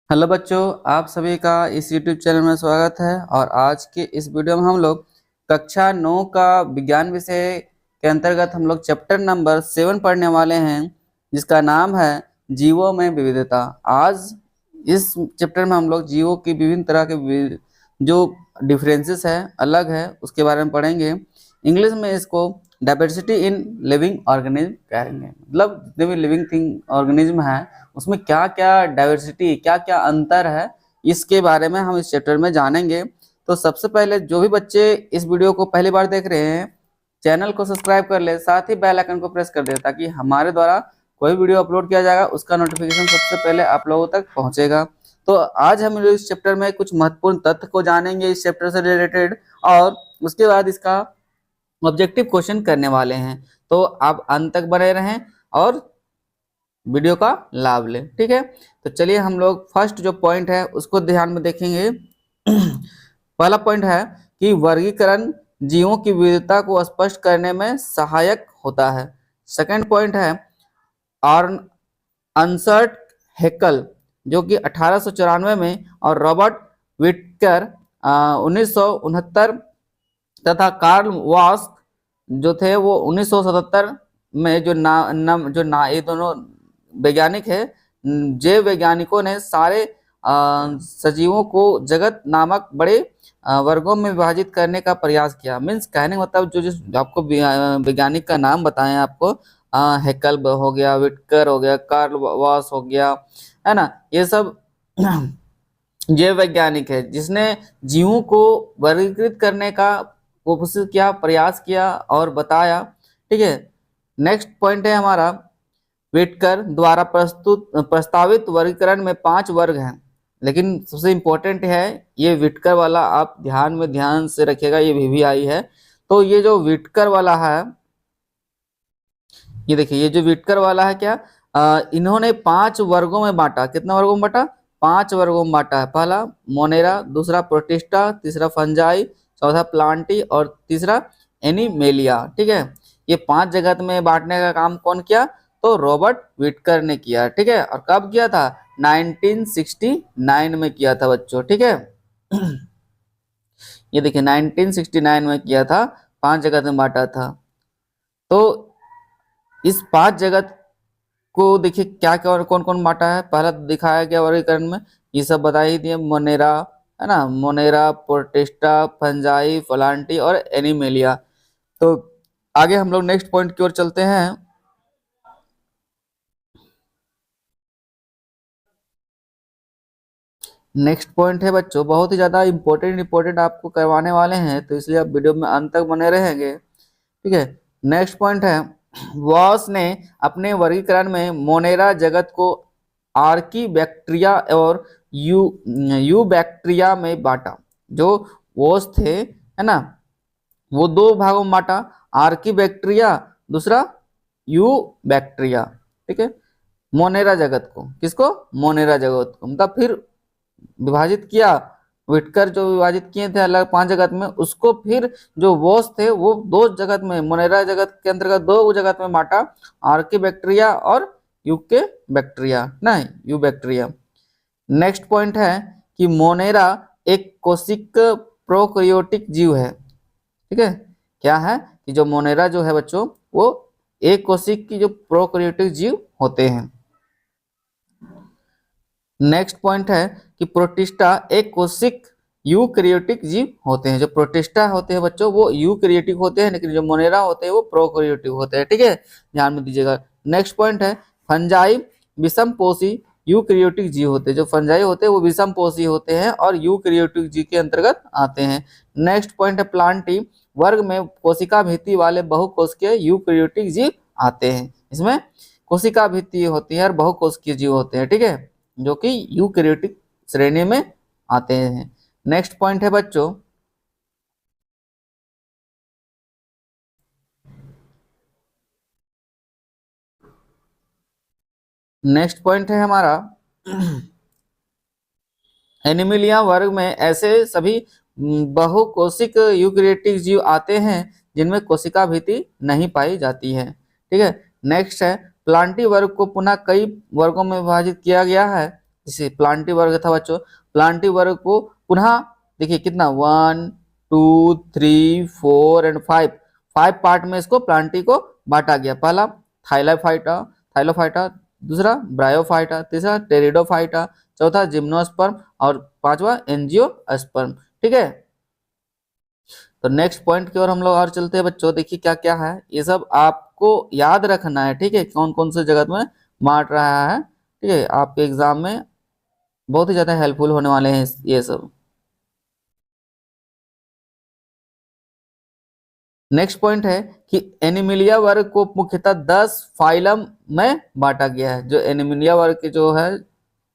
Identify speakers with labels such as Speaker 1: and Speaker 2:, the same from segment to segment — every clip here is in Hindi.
Speaker 1: हेलो बच्चों, आप सभी का इस YouTube चैनल में स्वागत है। और आज के इस वीडियो में हम लोग कक्षा 9 का विज्ञान विषय के अंतर्गत हम लोग चैप्टर नंबर 7 पढ़ने वाले हैं, जिसका नाम है जीवों में विविधता। आज इस चैप्टर में हम लोग जीवों की विभिन्न तरह के जो डिफरेंसेस है, अलग है, उसके बारे में पढ़ेंगे। इंग्लिश में इसको डाइवर्सिटी इन लिविंग ऑर्गेनिज्म कहेंगे। मतलब जितने भी लिविंग थिंग ऑर्गेनिज्म है उसमें क्या क्या डाइवर्सिटी, क्या क्या अंतर है, इसके बारे में हम इस चैप्टर में जानेंगे। तो सबसे पहले जो भी बच्चे इस वीडियो को पहली बार देख रहे हैं, चैनल को सब्सक्राइब कर ले, साथ ही बेल आइकन को प्रेस कर दे, ताकि हमारे द्वारा कोई वीडियो अपलोड किया जाएगा उसका नोटिफिकेशन सबसे पहले आप लोगों तक पहुंचेगा। तो आज हम इस चैप्टर में कुछ महत्वपूर्ण तथ्य को जानेंगे इस चैप्टर से रिलेटेड, और उसके बाद इसका ऑब्जेक्टिव क्वेश्चन करने वाले हैं। तो आप अंत तक बने रहें और वीडियो का लाभ लें, ठीक है। तो चलिए हम लोग फर्स्ट जो पॉइंट है उसको ध्यान में देखेंगे। पहला पॉइंट है कि वर्गीकरण जीवों की विविधता को स्पष्ट करने में सहायक होता है। सेकंड पॉइंट है अर्नस्ट हैकेल, जो कि 1894 में, और रॉबर्ट विटकर 1969 तथा कार्ल वास्क जो थे वो 1977 में, ये दोनों वैज्ञानिक है, जैव वैज्ञानिकों ने सारे सजीवों को जगत नामक बड़े वर्गों में विभाजित करने का प्रयास किया। मीन्स कहने का मतलब जो आपको वैज्ञानिक का नाम बताएं, आपको हैकेल हो गया, विटकर हो गया, कार्ल वास हो गया, है ना, ये सब जैव वैज्ञानिक है जिसने जीवों को वर्गीकृत करने का कोशिश किया, प्रयास किया और बताया, ठीक है। नेक्स्ट पॉइंट है हमारा विटकर द्वारा प्रस्तावित वर्गीकरण में 5 वर्ग हैं, लेकिन सबसे इंपॉर्टेंट है ये विटकर वाला, आप ध्यान से रखिएगा, ये VVI है। तो ये जो विटकर वाला है, ये देखिए, ये जो विटकर वाला है क्या, इन्होंने 5 वर्गों में बांटा। कितना वर्गों में बांटा? 5 वर्गों में बांटा है। पहला मोनेरा, दूसरा प्रोटिस्टा, तीसरा फंजाई, चौथा प्लांटी और तीसरा एनिमेलिया, ठीक है। ये 5 जगत में बांटने का काम कौन किया? तो रॉबर्ट विटकर ने किया, ठीक है। और कब किया था? 1969 में किया था बच्चों, ठीक है। ये देखिए 1969 में किया था, 5 जगत में बांटा था। तो इस 5 जगत को देखिए क्या क्या और कौन कौन बांटा है। पहला तो दिखाया गया वर्गीकरण में, ये सब बता ही दिए, मोनेरा, है ना, मोनेरा, प्रोटिस्टा, फंजाई, प्लांटी और एनिमेलिया। तो आगे हम लोग नेक्स्ट पॉइंट की ओर चलते हैं। नेक्स्ट पॉइंट है बच्चों, बहुत ही ज्यादा इंपॉर्टेंट आपको करवाने वाले हैं, तो इसलिए आप वीडियो में अंत तक बने रहेंगे, ठीक है। नेक्स्ट पॉइंट है वॉस ने अपने वर्गीकरण में मोनेरा जगत को आर्की बैक्टीरिया और यू बैक्टीरिया में बांटा। जो वॉस थे, है ना, वो 2 भागों में बांटा, आर्की बैक्टीरिया, दूसरा यू बैक्टीरिया, ठीक है। मोनेरा जगत को, किसको? मोनेरा जगत को, मतलब फिर विभाजित किया। विटकर जो विभाजित किए थे अलग 5 जगत में, उसको फिर जो वोस थे वो 2 जगत में, मोनेरा जगत के अंतर्गत 2 जगत में बांटा, आर्की बैक्टीरिया और यूके बैक्टीरिया, नहीं, यू बैक्टीरिया। नेक्स्ट पॉइंट है कि मोनेरा एक कोशिक प्रोकैरियोटिक जीव है, ठीक है। क्या है कि जो मोनेरा जो है बच्चों, वो एक कोशिक की जो प्रोकैरियोटिक जीव होते हैं। नेक्स्ट पॉइंट है कि प्रोटिस्टा एक कोशिक यूकैरियोटिक जीव होते हैं। जो प्रोटिस्टा होते हैं बच्चों वो यूकैरियोटिक होते हैं, लेकिन जो मोनेरा होते हैं वो प्रोकैरियोटिक होते हैं, ठीक है, ध्यान में दीजिएगा। नेक्स्ट पॉइंट है फंजाई विषमपोषी यूकैरियोटिक जीव होते हैं। जो फंजाई होते हैं वो विषमपोषी होते हैं और यूकैरियोटिक जीव के अंतर्गत आते हैं। नेक्स्ट पॉइंट है प्लांटी वर्ग में कोशिका भित्ति वाले बहुकोशिकीय यूकैरियोटिक जीव आते हैं। इसमें कोशिका भित्ति होती है और बहुकोशिकीय जीव होते हैं, ठीक है, जो कि यूकैरियोटिक श्रेणी में आते हैं। नेक्स्ट पॉइंट है बच्चों नेक्स्ट पॉइंट है हमारा एनिमिलिया वर्ग में ऐसे सभी बहुकोशिक यूकैरियोटिक जीव आते हैं जिनमें कोशिका भित्ति नहीं पाई जाती है, ठीक है। नेक्स्ट है प्लांटी वर्ग को पुनः कई वर्गों में विभाजित किया गया है। जैसे प्लांटी वर्ग था बच्चों, प्लांटी वर्ग को पुनः देखिए कितना 1 2 3 4 एंड 5, 5 पार्ट में इसको प्लांटी को बांटा गया। पहला थाइलोफाइटा, थाइलोफाइटा, दूसरा ब्रायोफाइटा, तीसरा टेरिडोफाइटा, चौथा जिम्नोस्पर्म और पांचवा एंजियोस्पर्म। ठीक है, तो नेक्स्ट पॉइंट की ओर हम लोग और चलते हैं बच्चों। देखिए क्या क्या है, ये सब आपको याद रखना है। ठीक है, कौन कौन से जगत में मार रहा है। ठीक है, आपके एग्जाम में बहुत ही ज्यादा हेल्पफुल होने वाले हैं ये सब। नेक्स्ट पॉइंट है कि एनिमिलिया वर्ग को मुख्यतः 10 फाइलम में बांटा गया है। जो एनिमिलिया वर्ग के जो है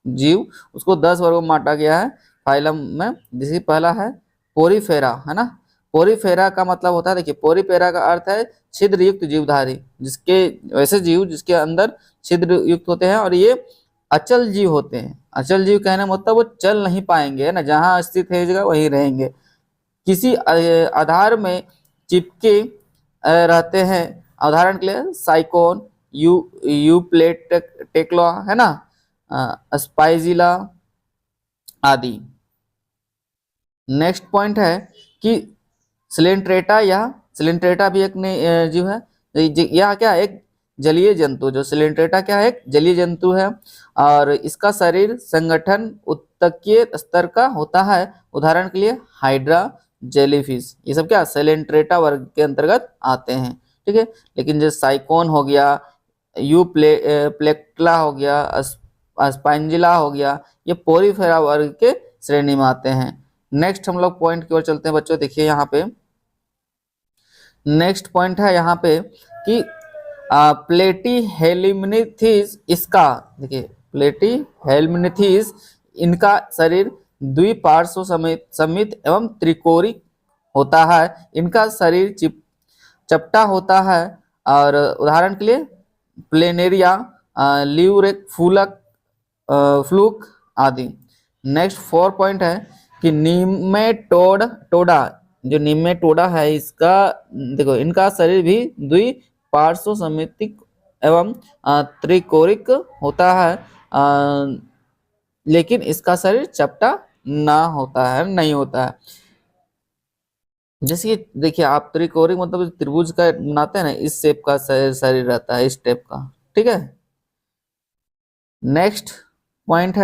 Speaker 1: जीव, उसको 10 वर्गों में बांटा गया है फाइलम में। जैसे पहला है पोरीफेरा, है ना। पोरीफेरा का मतलब होता है, देखिए पोरीफेरा का अर्थ है छिद्र युक्त जीवधारी, जिसके वैसे जीव जिसके अंदर छिद्र युक्त होते हैं और ये अचल जीव होते हैं। अचल जीव कहने मतलब वो चल नहीं पाएंगे, है ना, जहां स्थित है जगह वहीं रहेंगे। किसी आधार में चिपके रहते हैं। उदाहरण के लिए साइकोन, टेक्ला, है ना, स्पाइजिला आदि। नेक्स्ट पॉइंट है कि सिलेंट्रेटा, या सिलेंट्रेटा भी एक जीव है। यह क्या है, एक जलीय जंतु। जो सिलेंट्रेटा क्या है, एक जलीय जंतु है और इसका शरीर संगठन उत्तकीय स्तर का होता है। उदाहरण के लिए हाइड्रा, जेलीफिश, ये सब क्या सिलेंट्रेटा वर्ग के अंतर्गत आते हैं। ठीक है, लेकिन जो साइकोन हो गया, प्लेक्टला हो गया, स्पाइंजिला हो गया, ये पोरीफेरा वर्ग के श्रेणी में आते हैं। नेक्स्ट हम लोग पॉइंट की ओर चलते हैं बच्चों। देखिए यहाँ पे नेक्स्ट पॉइंट है यहाँ पे कि प्लेटी हेलिमिनिथीस, इसका देखिए प्लेटी हेलिमिनिथीस, इनका शरीर द्विपार्श्व समित एवं त्रिकोणिक होता है। इनका शरीर चपटा होता है और उदाहरण के लिए प्लेनेरिया, ल्यूरेक, फूलक, फ्लूक आदि। नेक्स्ट 4 पॉइंट है कि निमेटोडा, जो निमेटोडा है इसका देखो, इनका शरीर भी द्विपार्श्व समितिक एवं त्रिकोणिक होता है, लेकिन इसका शरीर चपटा ना होता है, नहीं होता है। जैसे कि देखिए आप त्रिकोणिक मतलब त्रिभुज का बनाते हैं ना, इस शेप का शरीर रहता है, इस टाइप का। ठीक है, नेक्स्ट पॉइंट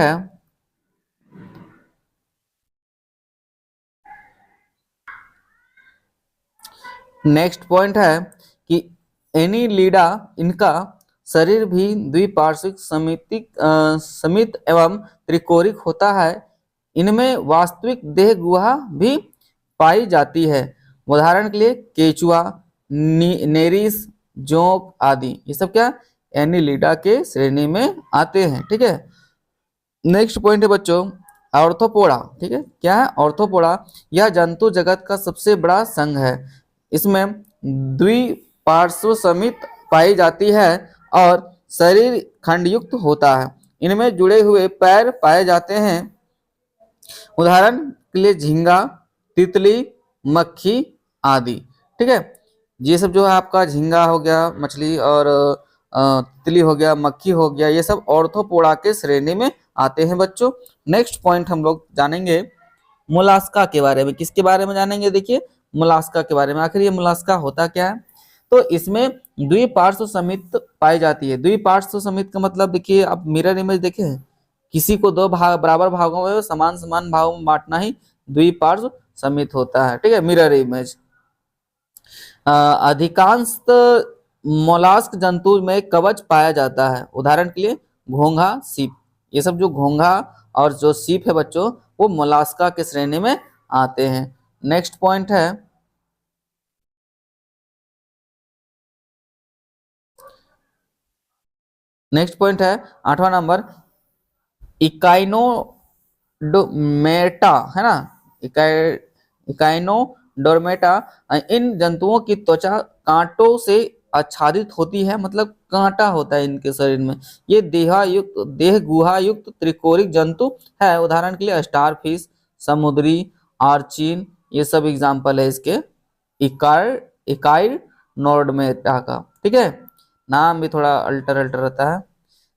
Speaker 1: है कि एनीलिडा, इनका शरीर भी द्विपार्श्विक समित एवं त्रिकोणिक होता है। इनमें वास्तविक देह गुहा भी पाई जाती है। उदाहरण के लिए केचुआ, नेरिस, जोंक आदि, ये सब क्या एनीलिडा के श्रेणी में आते हैं। ठीक है, नेक्स्ट पॉइंट है बच्चों ऑर्थोपोडा। ठीक है, क्या है ऑर्थोपोडा, यह जंतु जगत का सबसे बड़ा संघ है। इसमें द्विपार्श्व समित पाई जाती है और शरीर खंडयुक्त होता है। इनमें जुड़े हुए पैर पाए जाते हैं। उदाहरण के लिए झींगा, तितली, मक्खी आदि। ठीक है, ये सब जो है आपका झींगा हो गया मछली, और तितली हो गया, मक्खी हो गया, ये सब ऑर्थोपोडा के श्रेणी में आते हैं बच्चों। नेक्स्ट पॉइंट हम लोग जानेंगे मोलास्का के बारे में। किसके बारे में जानेंगे, देखिए मोलास्का के बारे में। आखिर ये मोलास्का होता क्या है, तो इसमें द्विपार्श्व समित पाई जाती है। द्विपार्श्व समित का मतलब देखिए आप मिरर इमेज देखे हैं, किसी को दो भाग बराबर भागों में समान समान भागों में बांटना ही द्विपार्श्व समित होता है। ठीक है, मिरर इमेज। अधिकांश मोलास्क जंतु में कवच पाया जाता है। उदाहरण के लिए घोंघा, सीप, ये सब जो घोंघा और जो सीप है बच्चों, वो मोलास्का के श्रेणी में आते हैं। नेक्स्ट पॉइंट है आठवां नंबर, इकाइनोडोर्मेटा, है ना, इकाइनोडोर्मेटा। इन जंतुओं की त्वचा कांटों से आच्छादित होती है, मतलब कांटा होता है इनके शरीर में। ये देह गुहा युक्त त्रिकोणिक जंतु है। उदाहरण के लिए स्टार फिश, समुद्री आर्चिन, ये सब एग्जाम्पल है इसके इकाइनोडोर्मेटा का। ठीक है, नाम भी थोड़ा अल्टर अल्टर रहता है।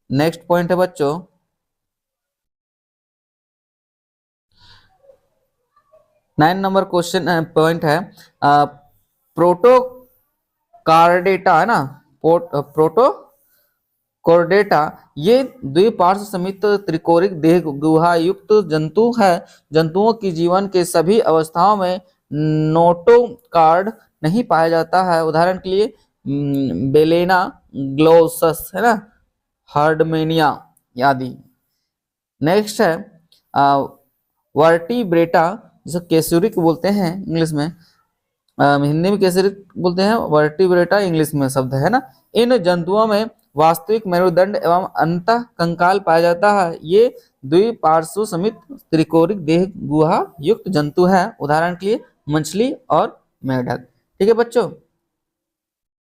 Speaker 1: नेक्स्ट पॉइंट है बच्चों 9 नंबर क्वेश्चन पॉइंट है प्रोटोकार्डेटा है ना, प्रोटोकोर्डेटा ये द्विपार्श्व समित त्रिकोणिक देह गुहा युक्त जंतु है। जंतुओं की जीवन के सभी अवस्थाओं में नोटोकार्ड नहीं पाया जाता है। उदाहरण के लिए बेलेना ग्लोसस है ना, हार्डमेनिया आदि। नेक्स्ट है वर्टिब्रेटा, जिसे केसुरिक बोलते हैं इंग्लिश में, हिंदी में केसरिक बोलते हैं, वर्टिब्रेटा इंग्लिश में शब्द है ना। इन जंतुओं में वास्तविक मेरुदंड एवं अंतः कंकाल पाया जाता है। ये द्विपार्श्व समित त्रिकोणिक देह गुहा युक्त जंतु है। उदाहरण के लिए मछली और मेढक। ठीक है बच्चों,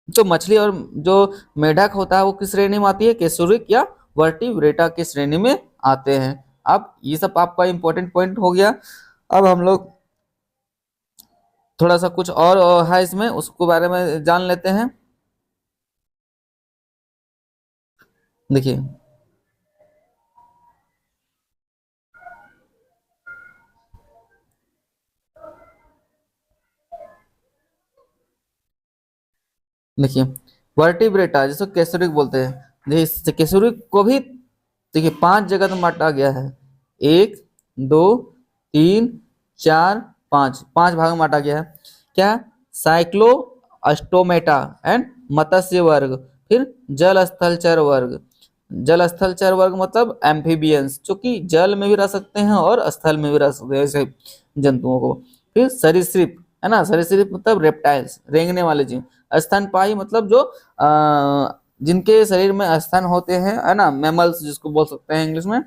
Speaker 1: तो मछली और जो मेढक होता है वो किस श्रेणी में आती है, केसुरिक या वर्टिब्रेटा की श्रेणी में आते हैं। अब ये सब आपका इंपॉर्टेंट पॉइंट हो गया। अब हम लोग थोड़ा सा कुछ और है इसमें, उसको बारे में जान लेते हैं। देखिए देखिए वर्टिब्रेटा जिसको केसुरिक बोलते हैं, देखिए केसुरिक को भी देखिए 5 जगह में बांटा गया है। 1 2 3 4 5, 5 भाग में बांटा गया है। क्या, साइक्लो अस्टोमेटा एंड मत्स्य वर्ग, फिर जल स्थलचर वर्ग। जल स्थलचर वर्ग मतलब एम्फीबियंस, जो कि जल में भी रह सकते हैं और स्थल में भी रह सकते हैं ऐसे जंतुओं को। फिर सरीसृप है ना, सरीसृप मतलब रेप्टाइल्स, रेंगने वाले जीव। स्तनपायी मतलब जो जिनके शरीर में स्तन होते हैं है ना, मैमल्स जिसको बोल सकते हैं इंग्लिश में।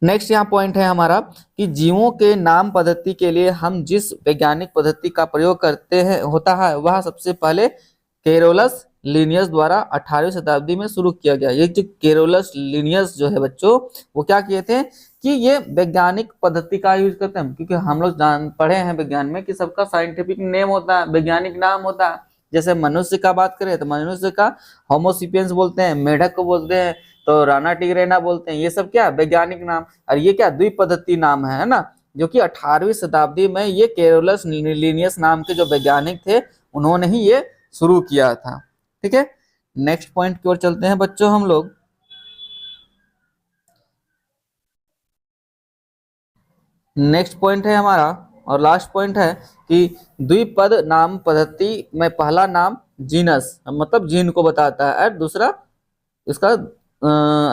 Speaker 1: नेक्स्ट यहाँ पॉइंट है हमारा कि जीवों के नाम पद्धति के लिए हम जिस वैज्ञानिक पद्धति का प्रयोग करते हैं होता है वह सबसे पहले केरोलस लिनियस द्वारा 18वीं शताब्दी में शुरू किया गया। ये जो केरोलस लिनियस जो है बच्चों, वो क्या किए थे कि ये वैज्ञानिक पद्धति का यूज करते हैं, क्योंकि हम लोग पढ़े हैं विज्ञान में कि सबका साइंटिफिक नेम होता है, वैज्ञानिक नाम होता है। जैसे मनुष्य का बात करें तो मनुष्य का होमोसिपियंस बोलते हैं, मेढक को बोलते हैं तो राना टिग्रेना बोलते हैं। ये सब क्या वैज्ञानिक नाम, और ये क्या द्विपद्धति नाम है ना, जो कि 18वीं शताब्दी में ये केरोलस लिनियस नाम के जो वैज्ञानिक थे उन्होंने ही ये शुरू किया था। ठीक है, नेक्स्ट पॉइंट की ओर चलते हैं बच्चों हम लोग। नेक्स्ट पॉइंट है हमारा और लास्ट पॉइंट है कि द्विपद नाम पद्धति में पहला नाम जीनस मतलब जीन को बताता है और दूसरा इसका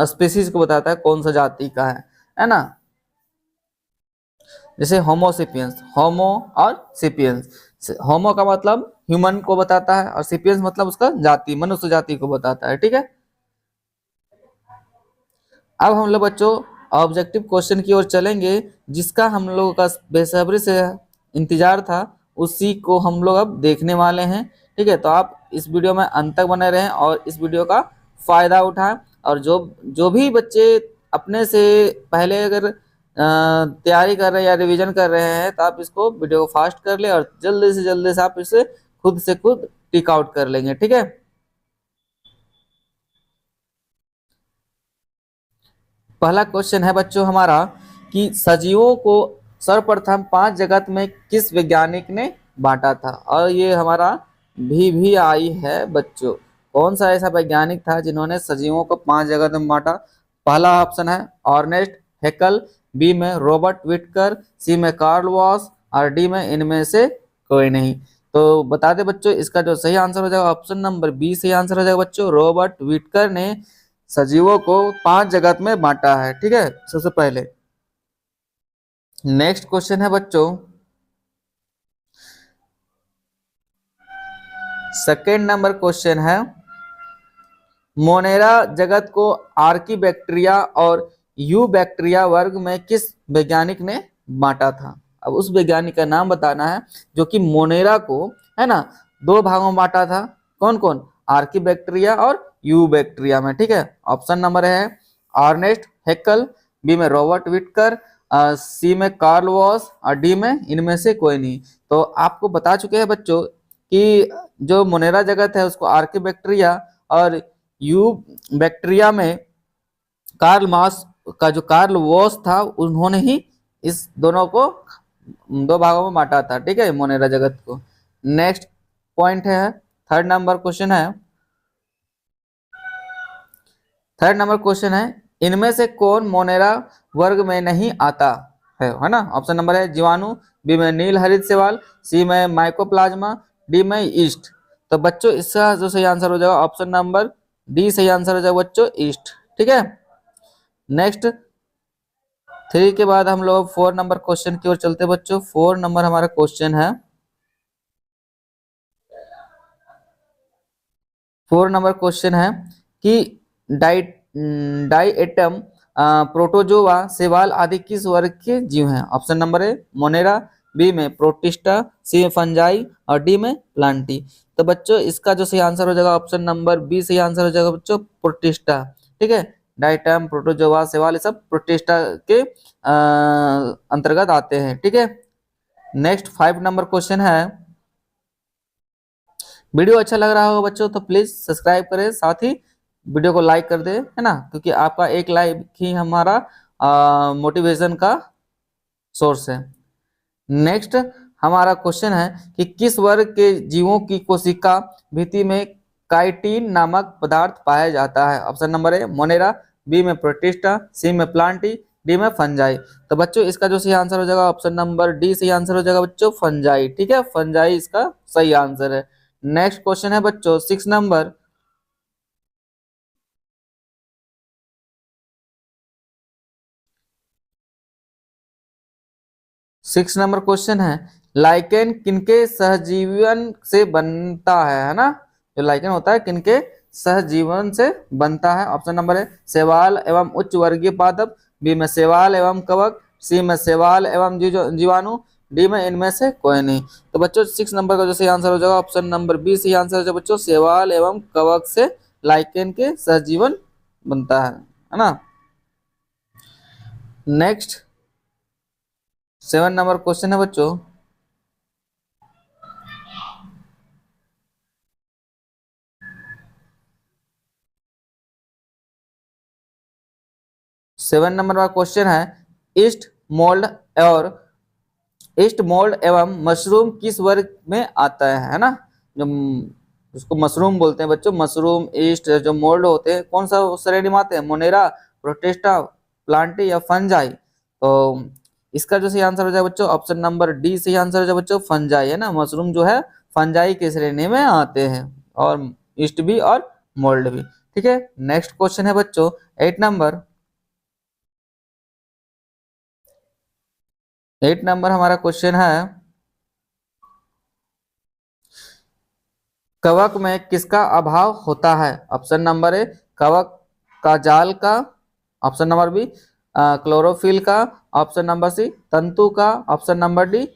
Speaker 1: स्पीसीज को बताता है कौन सा जाति का है ना। जैसे होमोसिपियंस, होमो और सिपियंस, होमो का मतलब ह्यूमन को बताता है और सिपियंस मतलब उसका जाति, मनुष्य जाति को बताता है। ठीक है, अब हम लोग बच्चों ऑब्जेक्टिव क्वेश्चन की ओर चलेंगे, जिसका हम लोगों का बेसब्री से इंतजार था, उसी को हम लोग अब देखने वाले हैं। ठीक है, तो आप इस वीडियो में अंत तक बने रहें और इस वीडियो का फायदा उठाएं। और जो भी बच्चे अपने से पहले अगर तैयारी कर रहे हैं या रिवीजन कर रहे हैं तो आप इसको वीडियो को फास्ट कर ले और जल्दी से आप इसे खुद से खुद टिक आउट कर लेंगे। ठीक है, पहला क्वेश्चन है बच्चों हमारा कि सजीवों को सर्वप्रथम 5 जगत में किस वैज्ञानिक ने बांटा था। और ये हमारा भी आई है बच्चों, कौन सा ऐसा वैज्ञानिक था जिन्होंने सजीवों को 5 जगत में बांटा। पहला ऑप्शन है ऑर्नेस्ट हेकल, बी में रॉबर्ट विटकर, सी में कार्ल वॉस और डी में इनमें से कोई नहीं। तो बता दे बच्चों, इसका जो सही आंसर हो जाएगा ऑप्शन नंबर बी सही आंसर हो जाएगा बच्चों। रॉबर्ट विटकर ने सजीवों को 5 जगत में बांटा है। ठीक है, सबसे पहले। नेक्स्ट क्वेश्चन है बच्चों, सेकेंड नंबर क्वेश्चन है मोनेरा जगत को आर्कीबैक्टीरिया और यू बैक्टीरिया वर्ग में किस वैज्ञानिक ने बांटा था। अब उस वैज्ञानिक का नाम बताना है जो कि मोनेरा को है ना 2 भागों में बांटा था। कौन कौन, आर्कीबैक्टीरिया और यू बैक्टीरिया में। ठीक है, ऑप्शन नंबर है अर्नेस्ट हेक्कल, बी में रॉबर्ट विटकर, सी में कार्ल वॉस और डी में इनमें से कोई नहीं। तो आपको बता चुके हैं बच्चों कि जो मोनेरा जगत है उसको आर्कीबैक्टीरिया और यू बैक्टीरिया में कार्ल मास का जो कार्ल वॉस था उन्होंने ही इस दोनों को दो भागों में बांटा था, ठीक है, मोनेरा जगत को। नेक्स्ट पॉइंट है, थर्ड नंबर क्वेश्चन है, थर्ड नंबर क्वेश्चन है, इनमें से कौन मोनेरा वर्ग में नहीं आता है ना। ऑप्शन नंबर है जीवाणु, बी में नील हरित शैवाल, सी में माइकोप्लाज्मा, डी में ईस्ट। तो बच्चों इसका जो सही आंसर हो जाएगा ऑप्शन नंबर डी सही आंसर हो जाएगा बच्चों, ईस्ट, ठीक है। नेक्स्ट 3 के बाद हम लोग 4 नंबर क्वेश्चन की ओर चलते हैं बच्चों। 4 नंबर हमारा क्वेश्चन है, 4 नंबर क्वेश्चन है कि डाई डाइएटम प्रोटोजोआ शैवाल आदि किस वर्ग के जीव हैं। ऑप्शन नंबर है मोनेरा, बी में प्रोटिस्टा, सी में फंजाई और डी में प्लांटी। तो बच्चों इसका जो सही आंसर हो जाएगा ऑप्शन नंबर बी सही आंसर हो जाएगा बच्चों, प्रोटिस्टा, ठीक है। डाइएटम प्रोटोजोआ शैवाल ये सब प्रोटिस्टा के अंतर्गत आते हैं, ठीक है। नेक्स्ट 5 नंबर क्वेश्चन है, वीडियो अच्छा लग रहा होगा बच्चों तो प्लीज सब्सक्राइब करें, साथ ही वीडियो को लाइक कर दे, है ना, क्योंकि आपका एक लाइक ही हमारा मोटिवेशन का सोर्स है। नेक्स्ट हमारा क्वेश्चन है कि किस वर्ग के जीवों की कोशिका भित्ति में काइटिन नामक पदार्थ पाया जाता है। ऑप्शन नंबर है मोनेरा, बी में प्रोटिस्टा, सी में प्लांटी, डी में फंजाई। तो बच्चों इसका जो सही आंसर हो जाएगा ऑप्शन नंबर डी सही आंसर हो जाएगा बच्चों, फंजाई, ठीक है, फंजाई इसका सही आंसर है। नेक्स्ट क्वेश्चन है बच्चों 6 नंबर, 6 नंबर क्वेश्चन है, लाइकेन किनके सहजीवन से बनता है ना। जो लाइकेन होता है किनके सहजीवन से बनता है। ऑप्शन नंबर है शैवाल एवं उच्च वर्गीय पादप, बी में शैवाल एवं कवक, सी में शैवाल एवं जीवाणु, डी में इनमें से कोई नहीं। तो बच्चों 6 नंबर का जो सही आंसर हो जाएगा ऑप्शन नंबर बी सही आंसर हो जाएगा बच्चों, शैवाल एवं कवक से लाइकेन के सहजीवन बनता है ना। नेक्स्ट 7 नंबर क्वेश्चन है बच्चों, 7 नंबर का क्वेश्चन है, ईस्ट मोल्ड और ईस्ट मोल्ड एवं मशरूम किस वर्ग में आता है ना। जो उसको मशरूम बोलते हैं बच्चों, मशरूम ईस्ट जो मोल्ड होते हैं कौन सा श्रेणी में आते हैं, मोनेरा, प्रोटिस्टा, प्लांटी या फंजाई। तो इसका जो सही आंसर हो जाए बच्चों ऑप्शन नंबर डी सही आंसर हो जाए बच्चों, फंजाई, है ना, मशरूम जो है फंजाई की श्रेणी में आते हैं, और ईस्ट भी और मोल्ड भी, ठीक है। नेक्स्ट क्वेश्चन है बच्चों 8 नंबर, 8 नंबर हमारा क्वेश्चन है, कवक में किसका अभाव होता है। ऑप्शन नंबर ए कवक का जाल का, ऑप्शन नंबर बी क्लोरोफिल का, ऑप्शन नंबर सी तंतु का, ऑप्शन नंबर डी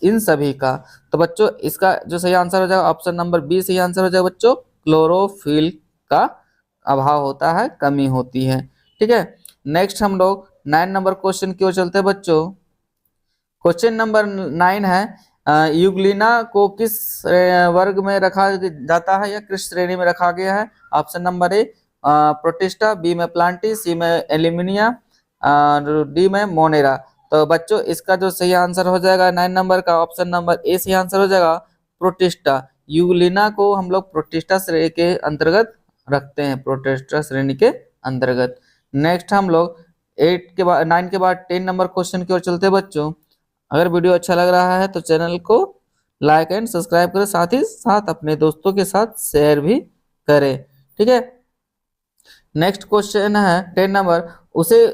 Speaker 1: इन सभी का। तो बच्चों इसका जो सही आंसर हो जाएगा ऑप्शन नंबर बी सही आंसर हो जाएगा बच्चों, क्लोरोफिल का अभाव होता है, कमी होती है, ठीक है। नेक्स्ट हम लोग 9 नंबर क्वेश्चन की ओर चलते हैं बच्चों। क्वेश्चन नंबर 9 है, यूग्लिना को किस वर्ग में रखा जाता है या किस श्रेणी में रखा गया है। Option number A Protista, B में प्लांटी, सी में एल्यूमिनिया, डी में मोनेरा। तो बच्चों इसका जो सही आंसर हो जाएगा 9 नंबर का ऑप्शन नंबर ए सही आंसर हो जाएगा, प्रोटिस्टा। यूग्लिना को हम लोग प्रोटिस्टा श्रेणी के अंतर्गत रखते हैं, प्रोटिस्टा श्रेणी के अंतर्गत। नेक्स्ट हम लोग 8 के बाद 9 के बाद 10 नंबर क्वेश्चन की ओर चलते हैं बच्चों। अगर वीडियो अच्छा लग रहा है तो चैनल को लाइक एंड सब्सक्राइब करें, साथ ही साथ अपने दोस्तों के साथ शेयर भी करें, ठीक है। नेक्स्ट क्वेश्चन है 10 नंबर, उसे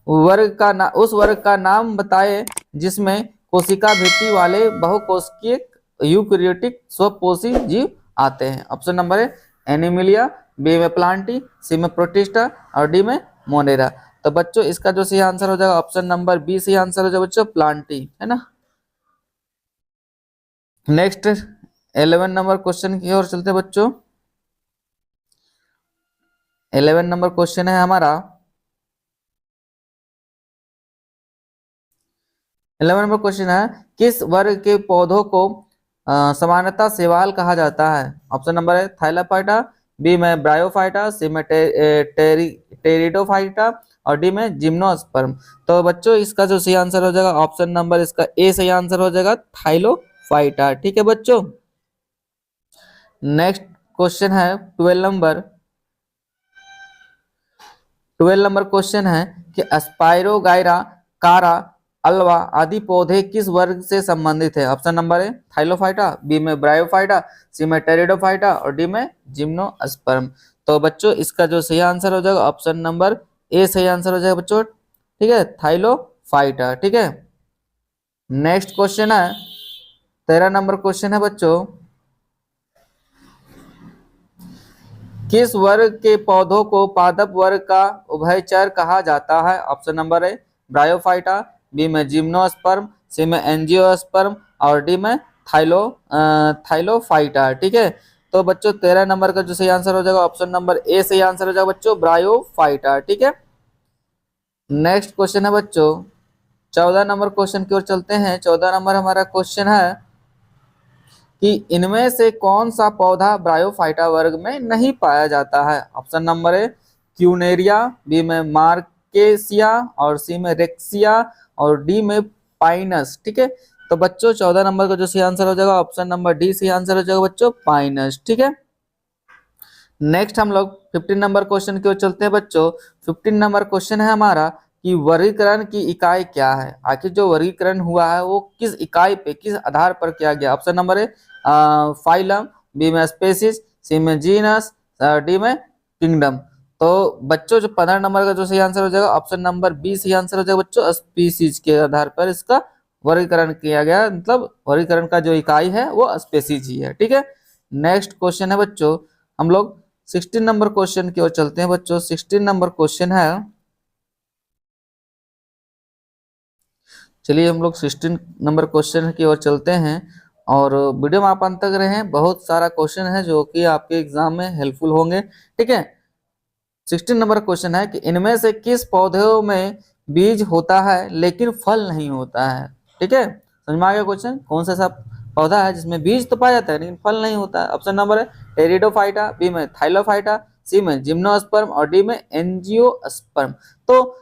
Speaker 1: उस वर्ग का नाम बताए जिसमें कोशिका भित्ति वाले बहुकोशिकीय यूकेरियोटिक स्वपोषी जीव आते हैं। ऑप्शन नंबर है एनिमिलिया, बी में प्लांटी, सी में प्रोटिस्टा और डी में मोनेरा। तो बच्चों इसका जो सही आंसर हो जाएगा ऑप्शन नंबर बी सही आंसर हो जाएगा बच्चों, प्लांटी, है ना। नेक्स्ट 11 नंबर क्वेश्चन की ओर चलते हैं बच्चों। 11 नंबर क्वेश्चन है हमारा, 11 नंबर क्वेश्चन है, किस वर्ग के पौधों को सामान्यतः शैवाल कहा जाता है। ऑप्शन नंबर है थाइलाफाइटा, बी में ब्रायोफाइटा, सी में टेरिडोफाइटा और डी में जिम्नोस्पर्म। तो बच्चों इसका जो सही आंसर हो जाएगा ऑप्शन नंबर इसका ए सही आंसर हो जाएगा, थाइलोफाइटा। ठीक है बच्चों। नेक्स्ट क्वेश्चन है 12 नंबर क्वेश्चन है कि स्पाइरोगाइरा, कारा, अल्वा आदि पौधे किस वर्ग से संबंधित है। ऑप्शन नंबर ए थाइलोफाइटा, बी में ब्रायोफाइटा, सी में टेरिडोफाइटा और डी में जिम्नोस्पर्म। तो बच्चों इसका जो सही आंसर हो जाएगा ऑप्शन नंबर ए सही आंसर हो जाएगा बच्चों, ठीक है, थाइलोफाइटा। ठीक है। नेक्स्ट क्वेश्चन है 13 नंबर क्वेश्चन है बच्चों, किस वर्ग के पौधों को पादप वर्ग का उभयचर कहा जाता है। Option number A Bryophyta, B में जिम्नोस्पर्म, सी में एंजियोस्पर्म और डी में थाइलोफाइटा। ठीक है। तो बच्चों 13 नंबर का जो सही आंसर हो जाएगा ऑप्शन नंबर ए सही आंसर हो जाएगा बच्चों, ब्रायोफाइटा। ठीक है। नेक्स्ट क्वेश्चन है बच्चों 14 नंबर क्वेश्चन की ओर चलते हैं। 14 नंबर हमारा क्वेश्चन है कि इनमें से कौन सा पौधा ब्रायोफाइटा वर्ग में नहीं पाया जाता है। ऑप्शन नंबर ए क्यूनेरिया, बी में मार्केसिया और सी में रेक्सिया और डी में पाइनस। ठीक है। तो बच्चों 14 नंबर का जो सही आंसर हो जाएगा ऑप्शन नंबर डी सही आंसर हो जाएगा बच्चों, पाइनस। ठीक है। नेक्स्ट हम लोग 15 नंबर क्वेश्चन की ओर चलते हैं बच्चों। 15 नंबर क्वेश्चन है हमारा कि वर्गीकरण की इकाई क्या है। आखिर जो वर्गीकरण हुआ है वो किस इकाई पे, किस आधार पर किया गया। Option number A phylum, B में स्पेसिस, सी में जीनस, डी में किंगडम। तो बच्चों जो 15 नंबर का जो सही आंसर हो जाएगा ऑप्शन नंबर बी सही आंसर हो जाएगा बच्चों, स्पीसीज के आधार पर इसका वर्गीकरण किया गया, मतलब वर्गीकरण का जो इकाई है वो स्पेसीज ही है। ठीक है। नेक्स्ट क्वेश्चन है बच्चों, हम लोग 16 नंबर क्वेश्चन की ओर चलते हैं बच्चों। 16 नंबर क्वेश्चन है, चलिए हम लोग 16 नंबर क्वेश्चन की ओर चलते हैं और वीडियो में आप अंत तक रहें, बहुत सारा क्वेश्चन है जो कि आपके एग्जाम में हेल्पफुल होंगे। ठीक है। 16 नंबर क्वेश्चन है कि इनमें से किस पौधों में बीज होता है लेकिन फल नहीं होता है। ठीक है, समझ में आ गया क्वेश्चन। कौन सा सा पौधा है जिसमें बीज तो पाया जाता है लेकिन फल नहीं होता है। ऑप्शन नंबर है टेरिडोफाइटा, बी में थाइलोफाइटा, सी में जिम्नोस्पर्म और डी में एंजियोस्पर्म। तो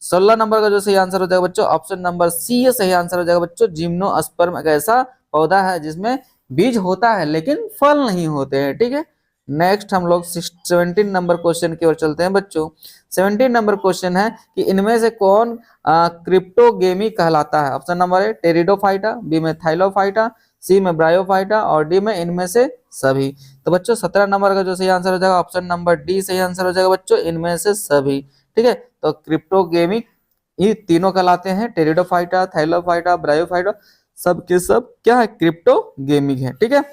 Speaker 1: 16 नंबर का जो सही आंसर हो जाएगा बच्चों ऑप्शन नंबर सी सही आंसर हो जाएगा बच्चों, जिम्नोस्पर्म एक ऐसा पौधा है जिसमें बीज होता है लेकिन फल नहीं होते हैं। ठीक है। नेक्स्ट हम लोग 17 नंबर क्वेश्चन की ओर चलते हैं बच्चों। 17 नंबर क्वेश्चन है कि इनमें से कौन क्रिप्टोगेमी कहलाता है। Option number A Pteridophyta, B में थाइलोफाइटा, सी में ब्रायोफाइटा और डी में इनमें से सभी। तो बच्चों 17 नंबर का जो सही आंसर हो जाएगा ऑप्शन नंबर डी सही आंसर हो जाएगा बच्चों, इनमें से सभी। ठीक है। तो क्रिप्टोगेमी ये तीनों कहलाते हैं, टेरिडोफाइटा, थाइलोफाइटा, ब्रायोफाइटा, सब के सब क्या है, क्रिप्टोगेमिक है। ठीक है।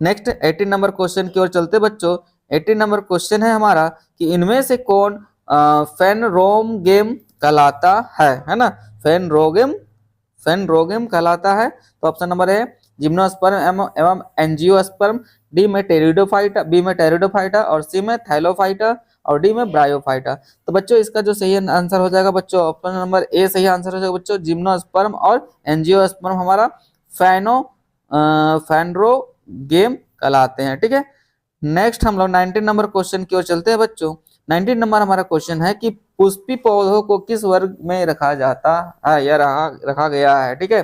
Speaker 1: नेक्स्ट 18 नंबर क्वेश्चन की ओर चलते बच्चों। 18 नंबर क्वेश्चन है हमारा कि इनमें से कौन फेनरोगेम कहलाता है ना, फेनरोगेम कहलाता है। तो ऑप्शन नंबर है जिम्नोस्पर्म एवं एंजियोस्पर्म, डी में टेरिडोफाइटा, बी में टेरिडोफाइटा और सी में थाइलोफाइटा और डी में ब्रायोफाइटा। तो बच्चों इसका जो सही आंसर हो जाएगा बच्चों ऑप्शन नंबर ए सही आंसर हो जाएगा बच्चों, जिम्नोस्पर्म और एंजियोस्पर्म हमारा फेनरोगेम कहलाते हैं। ठीक है। नेक्स्ट हम लोग 19 नंबर क्वेश्चन की ओर चलते हैं बच्चों। 19 नंबर हमारा क्वेश्चन है कि पुष्पी पौधों को किस वर्ग में रखा जाता है या रखा गया है। ठीक है,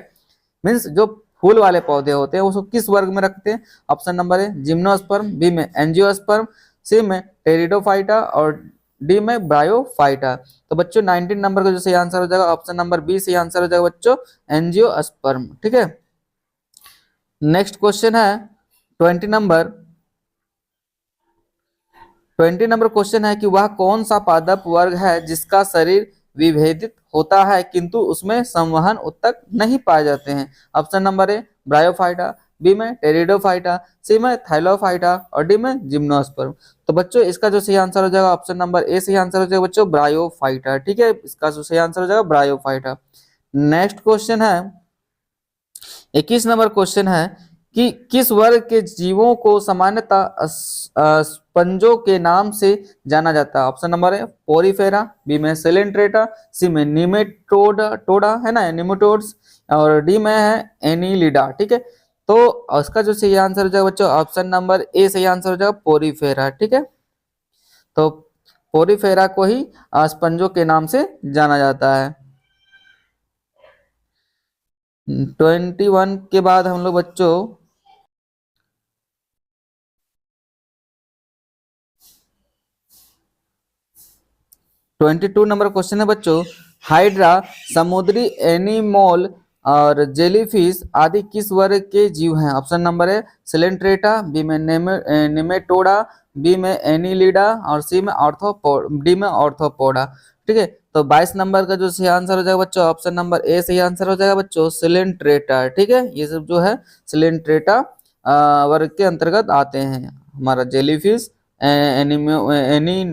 Speaker 1: मीन्स जो फूल वाले पौधे होते हैं उसको किस वर्ग में रखते हैं। ऑप्शन नंबर है जिम्नोस्पर्म, बी में एंजियोस्पर्म, सी में टेरिडोफाइटा और डी में ब्रायोफाइटा। तो बच्चों 19 नंबर का जो सही आंसर हो जाएगा ऑप्शन नंबर बी सही आंसर हो जाएगा बच्चों, एंजियोस्पर्म। ठीक है। नेक्स्ट क्वेश्चन है 20 नंबर। 20 नंबर क्वेश्चन है कि वह कौन सा पादप वर्ग है जिसका शरीर विभेदित होता है किंतु उसमें संवहन उत्तक नहीं पाए जाते हैं। Option number A Bryophyta, B में टेरिडोफाइटा, सी में थाइलोफाइटा और डी में जिम्नोस्पर्म। तो बच्चों इसका जो सही आंसर हो जाएगा ऑप्शन नंबर ए सही आंसर हो जाएगा बच्चों, ब्रायोफाइटा। ठीक है, इसका जो सही आंसर हो जाएगा ब्रायोफाइटा। नेक्स्ट क्वेश्चन है 21 नंबर क्वेश्चन है कि किस वर्ग के जीवों को सामान्यतः स्पंजों के नाम से जाना जाता है। ऑप्शन नंबर है पोरीफेरा, बी में सेलेंट्रेटा, सी में निमेटोडा है ना, निमेटोड्स और डी में है एनीलिडा। ठीक है। तो इसका जो सही आंसर हो जाएगा बच्चों ऑप्शन नंबर ए सही आंसर हो जाएगा, पोरीफेरा। ठीक है। तो पोरीफेरा को ही स्पंजों के नाम से जाना जाता है। 21 के बाद हम लोग बच्चों 22 नंबर क्वेश्चन है बच्चों, हाइड्रा समुद्री एनिमोल और जेलीफिश आदि किस वर्ग के जीव हैं? ऑप्शन नंबर है सिलेंट्रेटा, बी में निमेटोडा, बी में एनिलिडा और सी में डी में ऑर्थोपोडा। ठीक है, तो 22 नंबर का जो सही आंसर हो जाएगा बच्चों ऑप्शन नंबर ए सही आंसर हो जाएगा बच्चों, सिलेंट्रेटा। ठीक है, ये सब जो है सिलेंट्रेटा वर्ग के अंतर्गत आते हैं। हमारा जेलीफिश, एनीमोन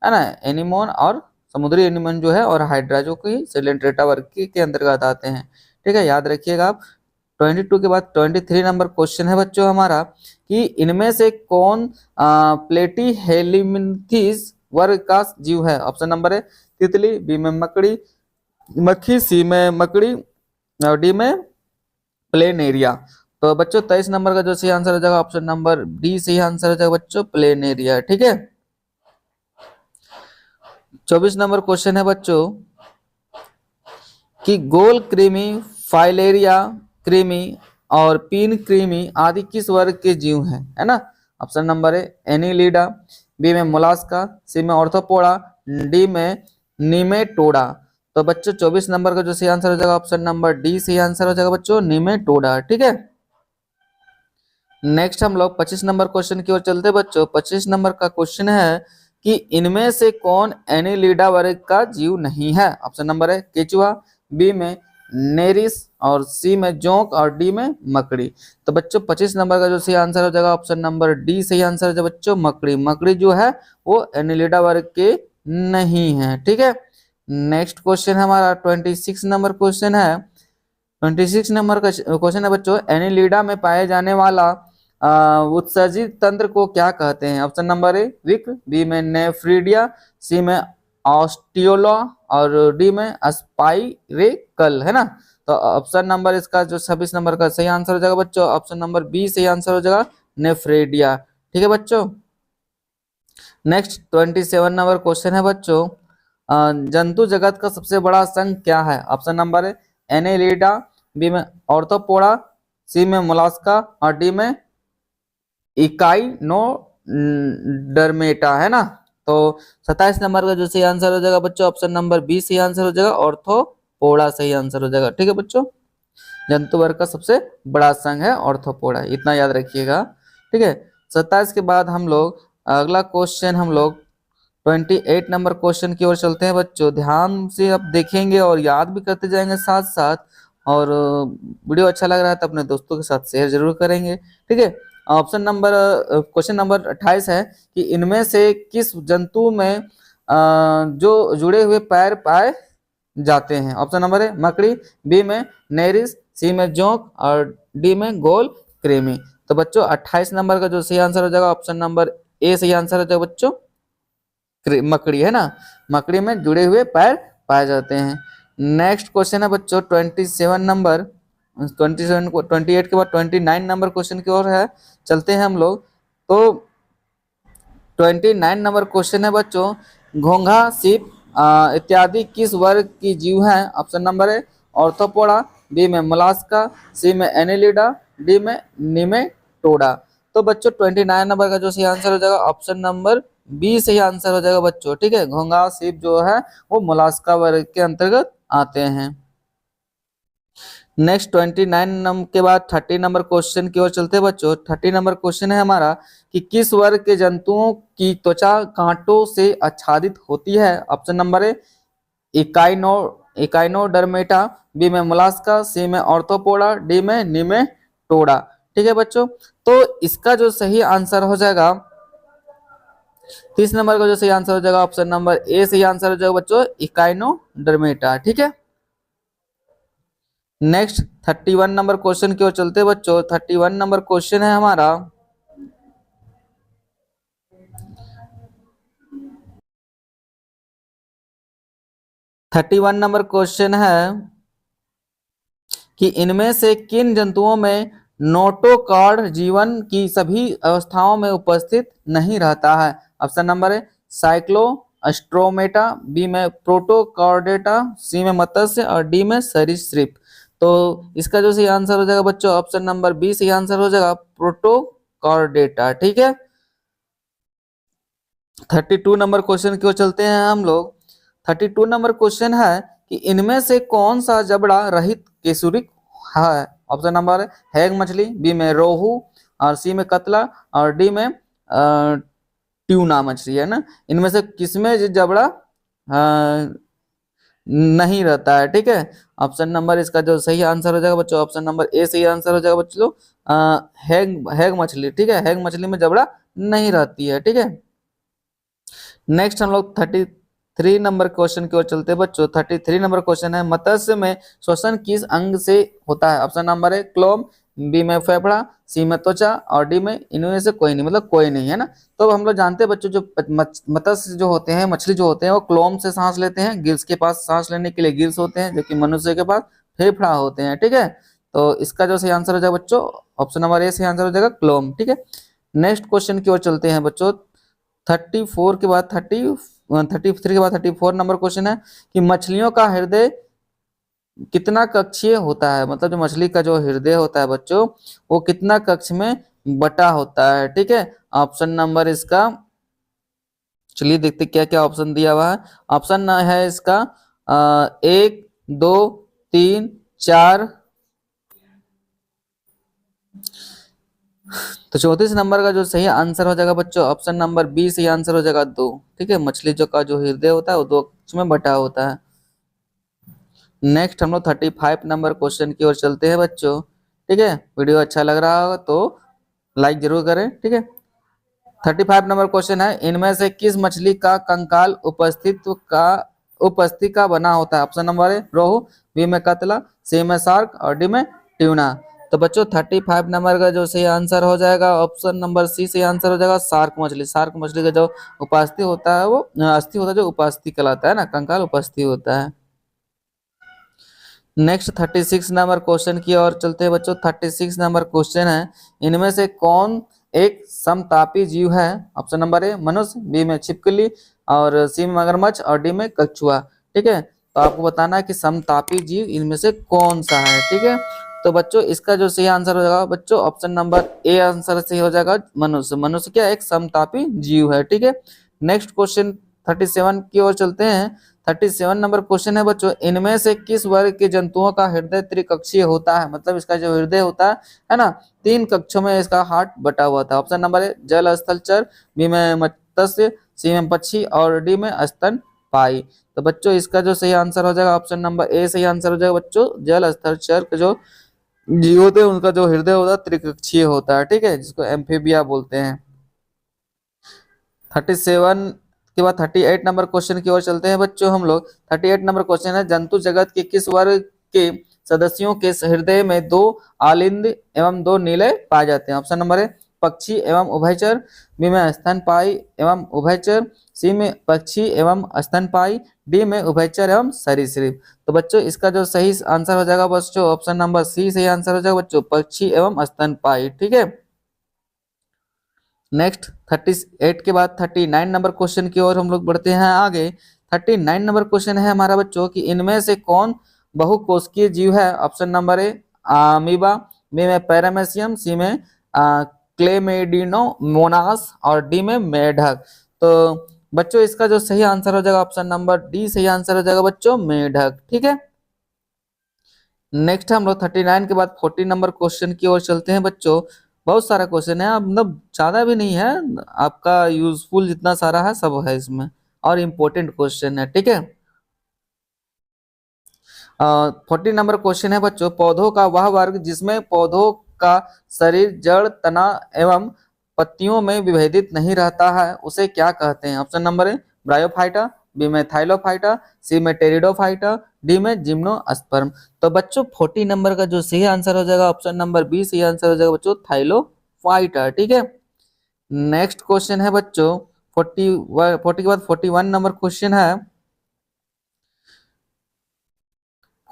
Speaker 1: है ना, एनीमोन और समुद्री एनिमल जो है और हाइड्रा जो कि सिलेंट्रेटा वर्ग के अंतर्गत आते हैं। ठीक है, याद रखिएगा आप। 22 के बाद 23 नंबर क्वेश्चन है बच्चों हमारा कि इनमें से कौन प्लेटी हेलिमिन्थीस वर्ग का जीव है? ऑप्शन नंबर है तितली, बी में मकड़ी मक्खी, सी में मकड़ी और डी में प्लेनेरिया। तो बच्चों 23 नंबर का जो सही आंसर हो जाएगा ऑप्शन नंबर डी सही आंसर हो जाएगा बच्चों, प्लेनेरिया। ठीक है, 24 नंबर क्वेश्चन है बच्चों कि गोल कृमि, फाइलेरिया कृमि और पीन कृमि आदि किस वर्ग के जीव हैं? है ना, ऑप्शन नंबर है एनिलिडा, बी में मोलास्का, सी में ऑर्थोपोडा, डी में निमेटोडा। तो बच्चों 24 नंबर का जो सही आंसर हो जाएगा ऑप्शन नंबर डी सही आंसर हो जाएगा बच्चों, निमेटोडा। ठीक है, नेक्स्ट हम लोग 25 नंबर क्वेश्चन की ओर चलते हैं बच्चों। 25 नंबर का क्वेश्चन है कि इनमें से कौन एनिलिडा वर्ग का जीव नहीं है? ऑप्शन नंबर है केचुआ, बी में नेरिस और सी में जोंक और डी में मकड़ी। तो बच्चों 25 नंबर का जो सही आंसर हो जाएगा ऑप्शन नंबर डी सही आंसर हो जाएगा बच्चों, मकड़ी। मकड़ी जो है वो एनिलिडा वर्ग के नहीं है। ठीक है, नेक्स्ट क्वेश्चन हमारा 26 नंबर क्वेश्चन है। 26 नंबर का क्वेश्चन है बच्चों, एनिलिडा में पाए जाने वाला उत्सर्जित तंत्र को क्या कहते हैं? ऑप्शन नंबर ए विक, बी में नेफ्रीडिया, सी में ऑस्टियोला और डी में स्पाइरेकल। है ना, तो ऑप्शन नंबर इसका जो 26 नंबर का सही आंसर हो जाएगा बच्चों ऑप्शन नंबर बी सही आंसर हो जाएगा, नेफ्रेडिया। ठीक है बच्चों, नेक्स्ट 27 नंबर क्वेश्चन है बच्चों, जंतु जगत का सबसे बड़ा संघ क्या है? ऑप्शन नंबर है एनेलिडा, बी में ऑर्थोपोडा, सी में मोलास्का और डी में इकाइनोडर्मेटा। है ना, तो 27 नंबर का जो सही आंसर हो जाएगा बच्चों ऑप्शन नंबर बी सही आंसर हो जाएगा, ऑर्थोपोडा सही आंसर हो जाएगा। ठीक है बच्चों, जंतु वर्ग का सबसे बड़ा संघ है ऑर्थोपोडा, इतना याद रखिएगा। ठीक है, 27 के बाद हम लोग अगला क्वेश्चन हम लोग 28 नंबर क्वेश्चन की ओर चलते हैं बच्चों। ध्यान से आप देखेंगे और याद भी करते जाएंगे साथ साथ, और वीडियो अच्छा लग रहा है तो अपने दोस्तों के साथ शेयर जरूर करेंगे। ठीक है, ऑप्शन नंबर क्वेश्चन नंबर 28 है कि इनमें से किस जंतु में जो जुड़े हुए पैर पाए जाते हैं? ऑप्शन नंबर है मकड़ी, बी में नेरिस, सी में जोंक और डी में गोल कृमि। तो बच्चों 28 नंबर का जो सही आंसर हो जाएगा ऑप्शन नंबर ए सही आंसर हो जाएगा बच्चों, मकड़ी। है ना, मकड़ी में जुड़े हुए पैर पाए जाते हैं। नेक्स्ट क्वेश्चन है बच्चों 27 नंबर, 27 को 28 के बाद 29 नंबर क्वेश्चन की ओर है चलते हैं हम लोग। तो 29 नंबर क्वेश्चन है बच्चों, घोंघा, सीप इत्यादि किस वर्ग की जीव हैं? ऑप्शन नंबर है ऑर्थोपोडा, बी में मोलास्का, सी में एनिलिडा, डी में निमेटोडा। तो बच्चों 29 नंबर का जो सही आंसर हो जाएगा ऑप्शन नंबर बी सही आंसर हो जाएगा बच्चों। ठीक है, घोंघा सीप जो है वो मोलास्का वर्ग के अंतर्गत आते हैं। नेक्स्ट 29 नंबर के बाद 30 नंबर क्वेश्चन की ओर चलते हैं बच्चों। 30 नंबर क्वेश्चन है हमारा कि किस वर्ग के जंतुओं की त्वचा कांटों से आच्छादित होती है? ऑप्शन नंबर है इकाइनोडर्मेटा, बी में मोलास्का, सी में ऑर्थोपोडा, डी में निमेटोडा। ठीक है बच्चों, तो इसका जो सही आंसर हो जाएगा 30 नंबर का जो सही आंसर हो जाएगा ऑप्शन नंबर ए सही आंसर हो जाएगा बच्चों, इकाइनोडर्मेटा। ठीक है, नेक्स्ट 31 नंबर क्वेश्चन की ओर चलते हैं बच्चों। 31 नंबर क्वेश्चन है हमारा, नंबर क्वेश्चन है कि इनमें से किन जंतुओं में नोटोकॉर्ड जीवन की सभी अवस्थाओं में उपस्थित नहीं रहता है? ऑप्शन नंबर है साइक्लोस्ट्रोमेटा, बी में प्रोटोकॉर्डेटा, सी में मत्स्य और डी में सरीसृप। तो इसका जो सही आंसर हो जाएगा बच्चों ऑप्शन नंबर बी सही आंसर हो जाएगा प्रोटोकॉर्डेटा। ठीक है, 32 नंबर क्वेश्चन की ओर चलते हैं हम लोग। 32 नंबर क्वेश्चन है कि इनमें से कौन सा जबड़ा रहित केसुरिक है। ऑप्शन नंबर हैग मछली, बी में रोहू और सी में कतला और डी में ट्यूना मछली है ना। इनमें से किसमें जबड़ा नहीं रहता है। ठीक है, ऑप्शन नंबर इसका जो सही आंसर हो जाएगा बच्चों ऑप्शन नंबर ए सही आंसर हो जाएगा बच्चों हैग मछली। ठीक है, हैग मछली में जबड़ा नहीं रहती है। ठीक है, नेक्स्ट हम लोग 33 नंबर क्वेश्चन की ओर चलते हैं बच्चों। 33 नंबर क्वेश्चन है मत्स्य में श्वसन किस अंग से होता है। ऑप्शन नंबर ए क्लोम, बी में फेफड़ा, सी में त्वचा और डी में इनमें से कोई नहीं, मतलब कोई नहीं है ना। तो हम लोग जानते हैं बच्चों जो मत्स्य जो होते हैं, मछली जो होते हैं वो क्लोम से सांस लेते हैं। गिल्स के पास सांस लेने के लिए गिल्स होते हैं, जो कि मनुष्य के पास फेफड़ा होते हैं। ठीक है, तो इसका जो सही आंसर हो जाएगा बच्चों ऑप्शन नंबर ए सही आंसर हो जाएगा क्लोम। ठीक है, नेक्स्ट क्वेश्चन की ओर चलते हैं बच्चों। 34 के बाद 33 के बाद 34 नंबर क्वेश्चन है कि मछलियों का हृदय कितना कक्षीय होता है। मतलब जो मछली का जो हृदय होता है बच्चों वो कितना कक्ष में बटा होता है। ठीक है, ऑप्शन नंबर इसका चलिए देखते क्या क्या ऑप्शन दिया हुआ है। ऑप्शन है इसका 1 2 3 4। तो 34 नंबर का जो सही आंसर हो जाएगा बच्चों ऑप्शन नंबर बी सही आंसर हो जाएगा 2। ठीक है, मछली जो का जो हृदय होता है वो 2 कक्ष में बटा होता है। नेक्स्ट हम लोग 35 नंबर क्वेश्चन की ओर चलते हैं बच्चों। ठीक है, वीडियो अच्छा लग रहा होगा तो लाइक जरूर करें। ठीक है, 35 नंबर क्वेश्चन है इनमें से किस मछली का कंकाल उपस्थिति का बना होता है। Option number A rohu, B में कतला, सी में शार्क और डी में ट्यूना। तो बच्चों 35 नंबर का जो सही आंसर हो जाएगा ऑप्शन नंबर सी सही आंसर हो जाएगा शार्क मछली। शार्क मछली का जो उपस्थिति होता है वो अस्थि होता है, जो उपस्थिति कहलाता है ना, कंकाल उपस्थिति होता है। नेक्स्ट 36 नंबर क्वेश्चन की ओर चलते हैं बच्चों। 36 नंबर क्वेश्चन है इनमें से कौन एक समतापी जीव है। ऑप्शन नंबर ए मनुष्य, बी में छिपकली और सी में मगरमच्छ और डी में कछुआ। ठीक है, तो आपको बताना है कि समतापी जीव इनमें से कौन सा है। ठीक है, तो बच्चों इसका जो सही आंसर हो जाएगा बच्चों ऑप्शन नंबर ए आंसर सही हो जाएगा मनुष्य। मनुष्य क्या एक समतापी जीव है। ठीक है, नेक्स्ट क्वेश्चन 37 की ओर चलते हैं। 37 नंबर क्वेश्चन है बच्चों इनमें से किस वर्ग के जंतुओं का हृदय त्रिकक्षीय होता है। मतलब इसका जो हृदय होता है ना 3 कक्षों में इसका हार्ट बटा हुआ था। ऑप्शन नंबर ए जल स्थल चर, बी में मत्स्य, सी में पक्षी और डी में स्तनपायी। तो बच्चों इसका जो सही आंसर हो जाएगा ऑप्शन नंबर ए सही आंसर हो जाएगा बच्चों जल स्थल चर के जो जीव होते हैं उनका जो हृदय होता है त्रिकक्षीय होता है। ठीक है, जिसको एम्फीबिया बोलते हैं। 37 के बाद 38 नंबर क्वेश्चन की ओर चलते हैं बच्चों हम लोग। 38 नंबर क्वेश्चन है जंतु जगत के किस वर्ग के सदस्यों के हृदय में 2 आलिंद एवं 2 नीले पाए जाते हैं। ऑप्शन नंबर ए पक्षी एवं उभयचर, बी में स्तनपायी एवं उभयचर, सी में पक्षी एवं स्तनपायी, डी में उभयचर एवं सरीसृप। तो बच्चों इसका जो सही आंसर हो जाएगा बच्चों ऑप्शन नंबर सी सही आंसर हो जाएगा बच्चों पक्षी एवं स्तनपायी। ठीक है, नेक्स्ट 38 के बाद 39 नंबर क्वेश्चन की ओर हम लोग बढ़ते हैं आगे। 39 नंबर क्वेश्चन है हमारा बच्चों कि इनमें से कौन बहुकोशिकीय जीव है। Option number A amoeba, B में पैरामेसियम, सी में क्लेमेडिनोमोनास और डी में मेढक। तो बच्चों इसका जो सही आंसर हो जाएगा ऑप्शन नंबर डी सही आंसर हो जाएगा बच्चों मेढक। ठीक है, नेक्स्ट हम लोग 39 के बाद 40 नंबर क्वेश्चन की ओर चलते हैं बच्चों। बहुत सारा क्वेश्चन है, मतलब ज्यादा भी नहीं है, आपका यूजफुल जितना सारा है सब है इसमें और इम्पोर्टेंट क्वेश्चन है। ठीक है, 40 नंबर क्वेश्चन है बच्चों पौधों का वह वर्ग जिसमें पौधों का शरीर जड़, तना एवं पत्तियों में विभेदित नहीं रहता है उसे क्या कहते हैं। Option number A Bryophyta, B में थाइलोफाइटा, सी में टेरिडोफाइटा, डी में जिम्नोस्पर्म। तो बच्चों 40 नंबर का जो सही आंसर हो जाएगा ऑप्शन नंबर बी सही आंसर हो जाएगा बच्चों थाइलोफाइटा। ठीक है, नेक्स्ट क्वेश्चन है बच्चों 40 के बाद 41 नंबर क्वेश्चन है।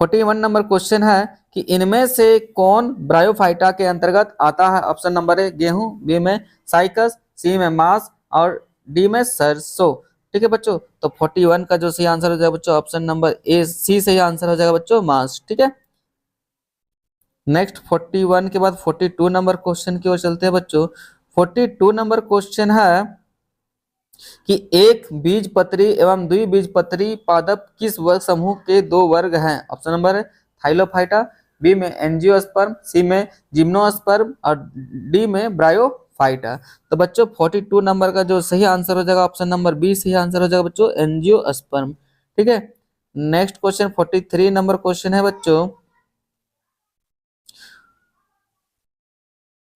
Speaker 1: 41 नंबर क्वेश्चन है कि इनमें से कौन ब्रायोफाइटा के अंतर्गत आता है। ऑप्शन नंबर ए गेहूं, बी में साइकस, सी में मांस और डी में सरसों। ठीक है बच्चों। तो 41 का जो सही आंसर हो जाएगा बच्चों ऑप्शन नंबर ए सी सही आंसर हो जाएगा बच्चों मास। ठीक है, नेक्स्ट 41 के बाद 42 नंबर क्वेश्चन की ओर चलते हैं बच्चों। 42 नंबर क्वेश्चन है कि एक बीजपत्री एवं द्विबीजपत्री पादप किस वर्ग समूह के दो वर्ग हैं। ऑप्शन नंबर है थाइलोफाइटा, बी में एंजियोस्पर्म, सी में जिम्नोस्पर्म और डी में ब्रायोफाइटा। तो बच्चों 42 नंबर का जो सही आंसर हो जाएगा ऑप्शन नंबर बी सही आंसर हो जाएगा बच्चों एंजियोस्पर्म। ठीक है, नेक्स्ट क्वेश्चन 43 नंबर क्वेश्चन है बच्चों।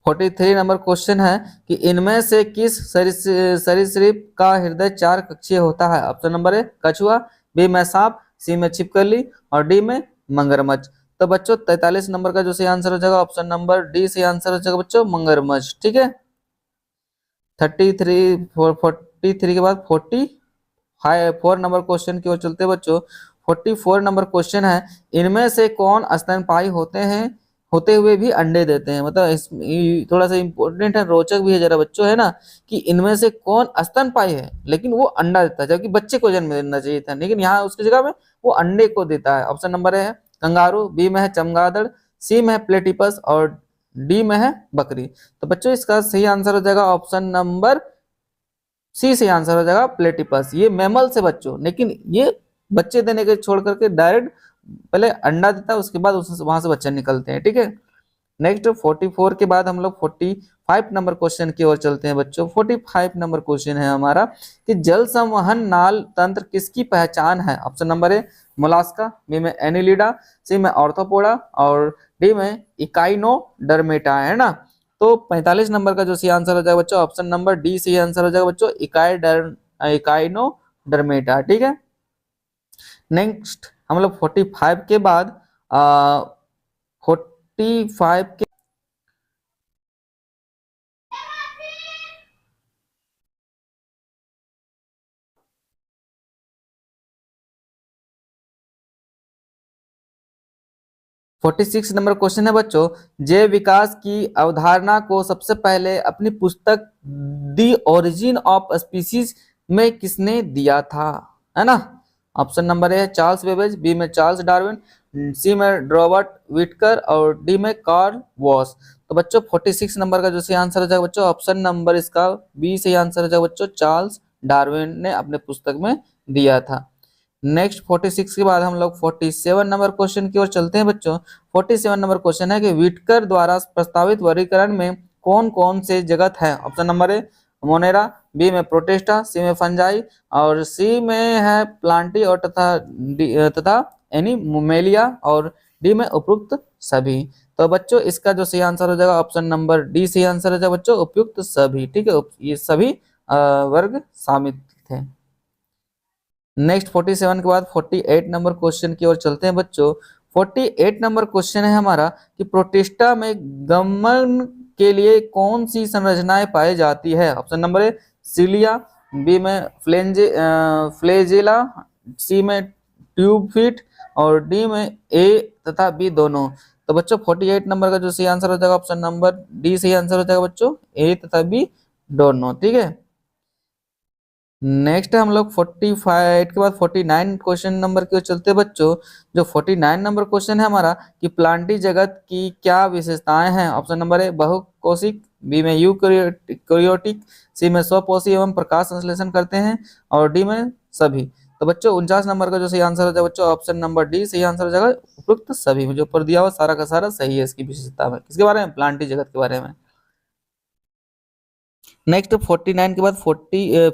Speaker 1: 43 नंबर क्वेश्चन है कि इनमें से किस सरीसृप का हृदय चार कक्षीय होता है। ऑप्शन नंबर ए कछुआ, बी में सांप, सी में छिपकली और डी में मगरमच्छ। तो बच्चों 43 नंबर का जो सही आंसर हो जाएगा ऑप्शन नंबर डी सही आंसर हो जाएगा बच्चों मगरमच्छ। ठीक है, 43 के बाद 4 नंबर क्वेश्चन की ओर चलते हैं बच्चों। 44 नंबर क्वेश्चन है इनमें से कौन स्तनपायी होते हैं होते हुए भी अंडे देते हैं। मतलब थोड़ा सा इंपॉर्टेंट है, रोचक भी है जरा बच्चों, है ना, कि इनमें से कौन स्तनपायी है लेकिन वो अंडा देता है, जबकि बच्चे को जन्म देना चाहिए था, लेकिन यहाँ उसकी जगह में वो अंडे को देता है। ऑप्शन नंबर है कंगारू, बी में है चमगादड़, सी में है प्लेटिपस और डी में है बकरी। तो बच्चों इसका सही आंसर हो जाएगा ऑप्शन नंबर सी से आंसर हो जाएगा प्लेटिपस। ये मैमल से बच्चों, लेकिन ये बच्चे देने के छोड़ करके डायरेक्ट पहले अंडा देता है, उसके बाद वहां से बच्चे निकलते हैं। ठीक है, नेक्स्ट 44 के बाद हम लोग 45 नंबर क्वेश्चन की ओर चलते हैं बच्चों। 45 नंबर क्वेश्चन है हमारा कि जल संवहन नाल तंत्र किसकी पहचान है। Option number A Mollusca, B में एनिलिडा, सी में ऑर्थोपोडा और डी में इकाइनोडर्मेटा, है ना। तो 45 नंबर का जो सही आंसर हो जाएगा बच्चों ऑप्शन नंबर डी सही आंसर हो जाएगा बच्चों इकाइनोडर्मेटा। ठीक है, नेक्स्ट हम लोग 45 के बाद 45 के 46 नंबर क्वेश्चन है बच्चों। जैव विकास की अवधारणा को सबसे पहले अपनी पुस्तक द ओरिजिन ऑफ स्पीसीज में किसने दिया था, है ना। Option number A Charles Babbage, B में चार्ल्स डार्विन, सी में रॉबर्ट विटकर और डी में कार्ल वॉस। तो बच्चों 46 नंबर का जो सही आंसर हो जाएगा बच्चों ऑप्शन नंबर इसका बी सही आंसर हो जाएगा बच्चों चार्ल्स डार्विन ने अपने पुस्तक में दिया था। नेक्स्ट 46 के बाद हम लोग 47 नंबर क्वेश्चन की ओर चलते हैं बच्चों। 47 नंबर क्वेश्चन है कि विटकर द्वारा प्रस्तावित वर्गीकरण में कौन कौन से जगत है। Option number A Monera, B में प्रोटेस्टा, सी में फंजाई और सी में है प्लांटी और तथा एनिमोमेलिया और डी में उपयुक्त सभी। तो बच्चों इसका जो सही आंसर हो जाएगा ऑप्शन नंबर डी सही आंसर हो जाएगा बच्चों उपयुक्त सभी। ठीक है, ये सभी वर्ग शामिल थे। नेक्स्ट 47 के बाद 48 नंबर क्वेश्चन की ओर चलते हैं बच्चों। 48 नंबर क्वेश्चन है हमारा कि प्रोटिस्टा में गमन के लिए कौन सी संरचनाएं पाई जाती है। Option number A cilia, B में फ्लेजेला, सी में ट्यूबफिट और डी में ए तथा बी दोनों। तो बच्चों 48 नंबर का जो सही आंसर हो जाएगा ऑप्शन नंबर डी सही आंसर हो जाएगा बच्चों ए तथा बी दोनों। ठीक है, नेक्स्ट हम लोग 45 के बाद 49 क्वेश्चन नंबर की ओर चलते हैं बच्चों। जो 49 नंबर क्वेश्चन है हमारा कि प्लांटी जगत की क्या विशेषताएं हैं। ऑप्शन नंबर ए बहुकोशिक, बी में यूकैरियोटिक, सी में स्वपोषी एवं प्रकाश संश्लेषण करते हैं और डी में सभी। तो बच्चों 49 नंबर का जो सही आंसर हो जाएगा बच्चों ऑप्शन नंबर डी सही आंसर हो जाएगा उपयुक्त सभी। जो ऊपर दिया हुआ सारा का सारा सही है इसकी विशेषता में। किसके बारे में, प्लांटी जगत के बारे में। नेक्स्ट 49 के बाद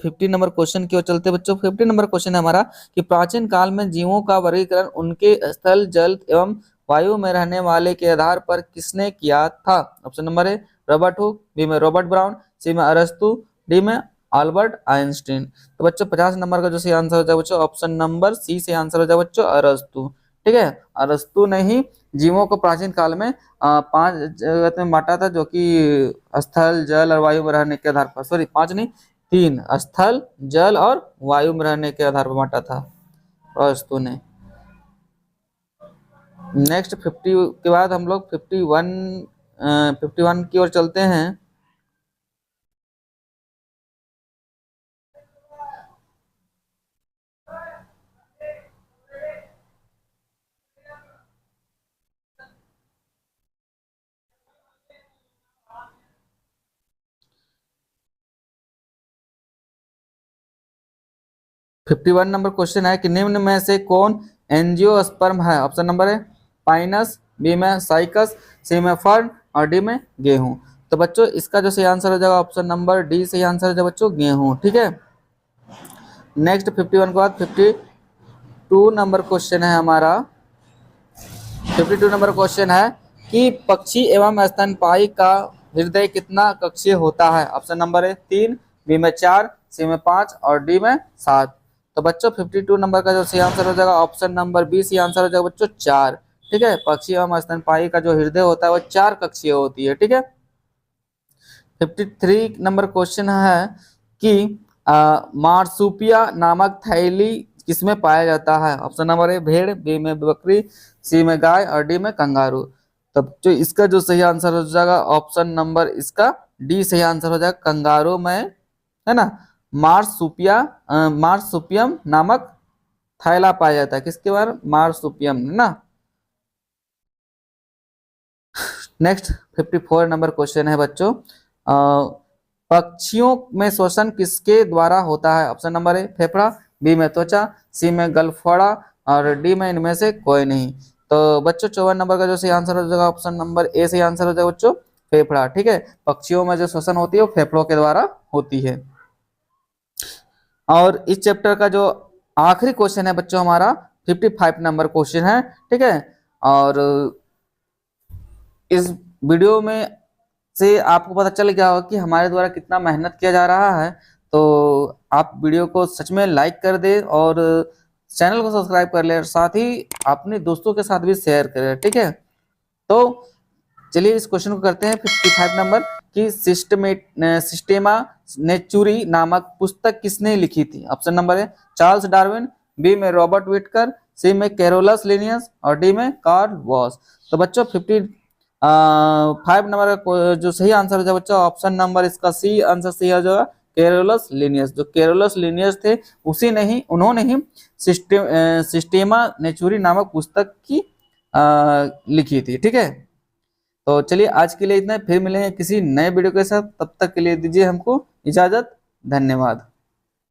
Speaker 1: 50 नंबर क्वेश्चन की ओर चलते बच्चों। 50 नंबर क्वेश्चन है हमारा कि प्राचीन काल में जीवों का वर्गीकरण उनके स्थल जल एवं वायु में रहने वाले के आधार पर किसने किया था। Option number A Robert Hooke, B में रॉबर्ट ब्राउन, सी में अरस्तु, डी में अल्बर्ट आइंस्टीन। तो बच्चों 50 नंबर का जो सही आंसर हो जाए बच्चों ऑप्शन नंबर सी से आंसर हो जाए बच्चों अरस्तु। ठीक है, अरस्तु ने ही जीवों को प्राचीन काल में 5 जगत में बांटा था, जो कि स्थल जल और वायु में रहने के आधार पर, सॉरी 5 नहीं 3, स्थल जल और वायु में रहने के आधार पर बांटा था अरस्तु ने। नेक्स्ट 50 के बाद हम लोग 51 की ओर चलते हैं। 51 नंबर क्वेश्चन है कि निम्न में से कौन एंजियोस्पर्म है? ऑप्शन नंबर है पाइनस, बी में साइकस, सी में फर्न और डी में गेहूं। तो बच्चों इसका जो सही आंसर हो जाएगा ऑप्शन नंबर डी सही आंसर हो जाएगा बच्चों, गेहूं। ठीक है, नेक्स्ट 51 के बाद 52 नंबर क्वेश्चन है हमारा। 52 नंबर क्वेश्चन है कि पक्षी एवं स्तनपायी का हृदय कितना कक्षीय होता है? ऑप्शन नंबर है 3, बी में 4, सी में 5 और डी में 7। तो बच्चों 52 नंबर का जो सही आंसर हो जाएगा ऑप्शन नंबर बी सही आंसर हो जाएगा बच्चों 4। ठीक है, पक्षी एवं स्तनपायी का जो हृदय होता है वो 4 कक्षीय होती है। ठीक है, 53 नंबर क्वेश्चन है कि मार्सुपिया नामक थैली किसमें पाया जाता है? ऑप्शन नंबर ए भेड़, बी में बकरी, सी में गाय और डी में कंगारू। तब जो इसका जो सही आंसर हो जाएगा ऑप्शन नंबर इसका डी सही आंसर हो जाएगा, कंगारू में, है ना, मार्सुपियम नामक थैला पाया जाता है। किसके बारे में? मार्सुपियम, है ना। नेक्स्ट 54 नंबर क्वेश्चन है बच्चों, पक्षियों में श्वसन किसके द्वारा होता है? ऑप्शन नंबर ए फेफड़ा, बी में त्वचा, सी में गलफड़ा और डी में इनमें से कोई नहीं। तो बच्चों 54 नंबर का जो सही आंसर हो जाएगा ऑप्शन नंबर ए सही आंसर हो जाएगा बच्चों, फेफड़ा। ठीक है, पक्षियों में जो श्वसन होती है वो फेफड़ों के द्वारा होती है। और इस चैप्टर का जो आखिरी क्वेश्चन है बच्चों हमारा 55 नंबर क्वेश्चन है। ठीक है, और इस वीडियो में से आपको पता चल गया होगा कि हमारे द्वारा कितना मेहनत किया जा रहा है। तो आप वीडियो को सच में लाइक कर दें और चैनल को सब्सक्राइब कर लें और साथ ही अपने दोस्तों के साथ भी शेयर करें। ठीक है, तो चलिए इस क्वेश्चन को करते हैं 55 नंबर कि सिस्टेमा नेचुरी नामक पुस्तक किसने लिखी थी? ऑप्शन नंबर है चार्ल्स डार्विन, बी में रॉबर्ट विटकर, सी में कैरोलस लिनियस और डी में कार्ल वॉस। तो बच्चों 5 नंबर का जो सही आंसर हो जाएगा बच्चों ऑप्शन नंबर इसका सी आंसर सही हो जाएगा, कैरोलस लिनियस। जो कैरोलस लिनियस थे उन्होंने ही सिस्टेमा नेचुरी नामक पुस्तक की लिखी थी। ठीक है, तो चलिए आज के लिए इतना, फिर मिलेंगे किसी नए वीडियो के साथ। तब तक के लिए दीजिए हमको इजाजत। धन्यवाद।